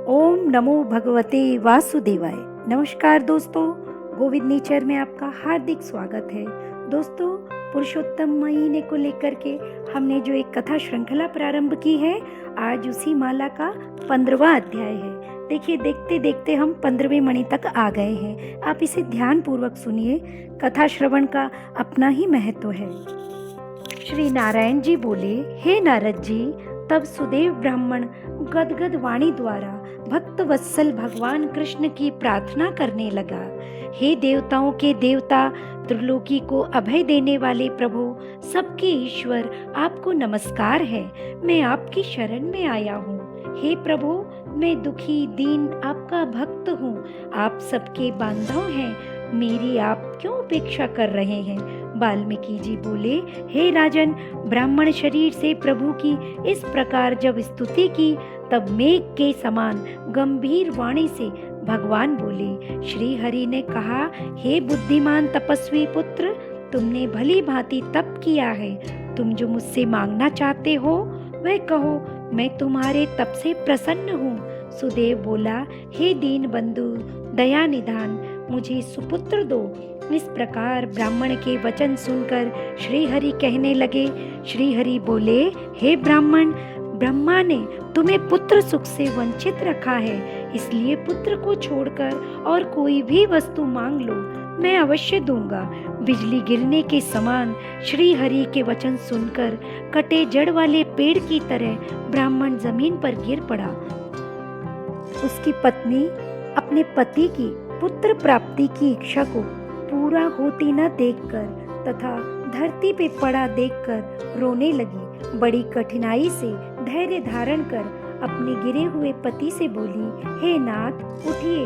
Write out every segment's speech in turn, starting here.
ओम नमो भगवते वासुदेवाय। नमस्कार दोस्तों, गोविंद नेचर में आपका हार्दिक स्वागत है। दोस्तों, पुरुषोत्तम महीने को लेकर के हमने जो एक कथा श्रृंखला प्रारंभ की है, आज उसी माला का 15वां अध्याय है। देखिए, देखते देखते हम 15वें मणि तक आ गए हैं। आप इसे ध्यान पूर्वक सुनिए। कथा श्रवण का अपना ही महत्व है। श्री नारायण जी बोले, हे नारद जी, तब सुदेव ब्राह्मण गदगद वाणी द्वारा भक्त वत्सल भगवान कृष्ण की प्रार्थना करने लगा। हे देवताओं के देवता, त्रिलोकी को अभय देने वाले प्रभु, सबके ईश्वर, आपको नमस्कार है। मैं आपकी शरण में आया हूँ। हे प्रभु, मैं दुखी दीन आपका भक्त हूँ। आप सबके बांधव हैं, मेरी आप क्यों उपेक्षा कर रहे हैं? वाल्मीकि जी बोले, हे राजन, ब्राह्मण शरीर से प्रभु की इस प्रकार जब स्तुति की, तब मेघ के समान गंभीर वाणी से भगवान बोले। श्री हरि ने कहा, हे बुद्धिमान तपस्वी पुत्र, तुमने भली भांति तप किया है। तुम जो मुझसे मांगना चाहते हो वह कहो, मैं तुम्हारे तप से प्रसन्न हूँ। सुदेव बोला, हे दीन बंधु, दया निधान, मुझे सुपुत्र दो। इस प्रकार ब्राह्मण के वचन सुनकर श्री हरि कहने लगे। श्री हरि बोले, हे ब्राह्मण, ब्रह्मा ने तुम्हें पुत्र सुख से वंचित रखा है, इसलिए पुत्र को छोड़कर और कोई भी वस्तु मांग लो, मैं अवश्य दूंगा। बिजली गिरने के समान श्री हरि के वचन सुनकर कटे जड़ वाले पेड़ की तरह ब्राह्मण जमीन पर गिर पड़ा। उसकी पत्नी अपने पति की पुत्र प्राप्ति की इच्छा को पूरा होती न देखकर तथा धरती पे पड़ा देखकर रोने लगी। बड़ी कठिनाई से धैर्य धारण कर अपने गिरे हुए पति से बोली, हे नाथ, उठिए,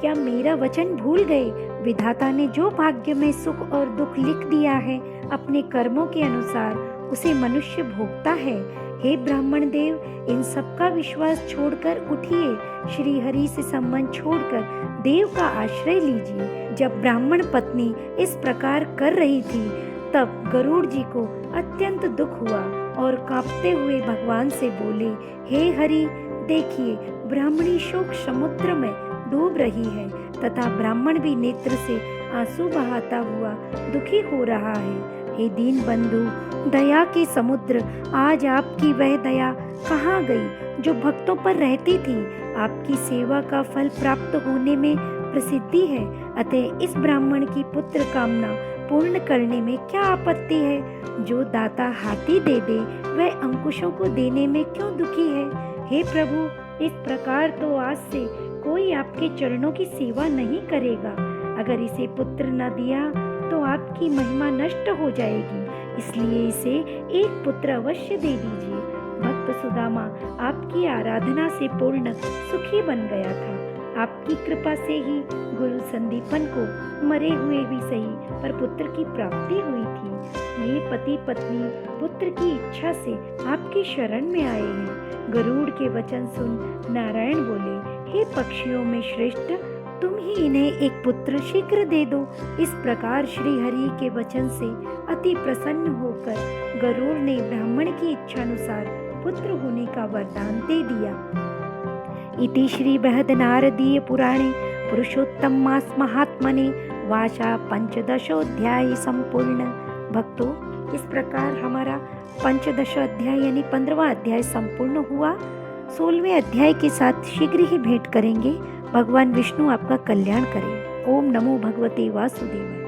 क्या मेरा वचन भूल गए? विधाता ने जो भाग्य में सुख और दुख लिख दिया है, अपने कर्मों के अनुसार उसे मनुष्य भोगता है। हे ब्राह्मण देव, इन सब का विश्वास छोड़कर उठिए, श्री हरि से संबंध छोड़कर देव का आश्रय लीजिए। जब ब्राह्मण पत्नी इस प्रकार कर रही थी, तब गरुड़ जी को अत्यंत दुख हुआ और कांपते हुए भगवान से बोले, हे हरि, देखिए, ब्राह्मणी शोक समुद्र में डूब रही है तथा ब्राह्मण भी नेत्र से आंसू बहाता हुआ दुखी हो रहा है। हे दीन बंधु, दया के समुद्र, आज आपकी वह दया कहाँ गई जो भक्तों पर रहती थी? आपकी सेवा का फल प्राप्त होने में प्रसिद्धि है, अतः इस ब्राह्मण की पुत्र कामना पूर्ण करने में क्या आपत्ति है? जो दाता हाथी दे दे, वह अंकुशों को देने में क्यों दुखी है? हे प्रभु, इस प्रकार तो आज से कोई आपके चरणों की सेवा नहीं करेगा। अगर इसे पुत्र न दिया तो आपकी महिमा नष्ट हो जाएगी, इसलिए इसे एक पुत्र अवश्य दे दीजिए। भक्त सुदामा आपकी आराधना से पूर्ण सुखी बन गया था। आपकी कृपा से ही गुरु संदीपन को मरे हुए भी सही पर पुत्र की प्राप्ति हुई थी। ये पति पत्नी पुत्र की इच्छा से आपकी शरण में आए हैं। गरुड़ के वचन सुन नारायण बोले, हे पक्षियों में श्रेष्ठ, तुम ही इन्हें एक पुत्र शीघ्र दे दो। इस प्रकार श्री हरि के वचन से अति प्रसन्न होकर गरुड़ ने ब्राह्मण की इच्छानुसार पुत्र होने का वरदान दे दिया। इति श्री बृहद नारदीय पुराणे पुरुषोत्तम मास महात्मने वाचा 15 संपूर्ण। भक्तों, इस प्रकार हमारा 15 अध्याय यानी 15वां अध्याय संपूर्ण हुआ। 16वें अध्याय के साथ शीघ्र ही भेंट करेंगे। भगवान विष्णु आपका कल्याण करें। ओम नमो भगवते वासुदेवाय।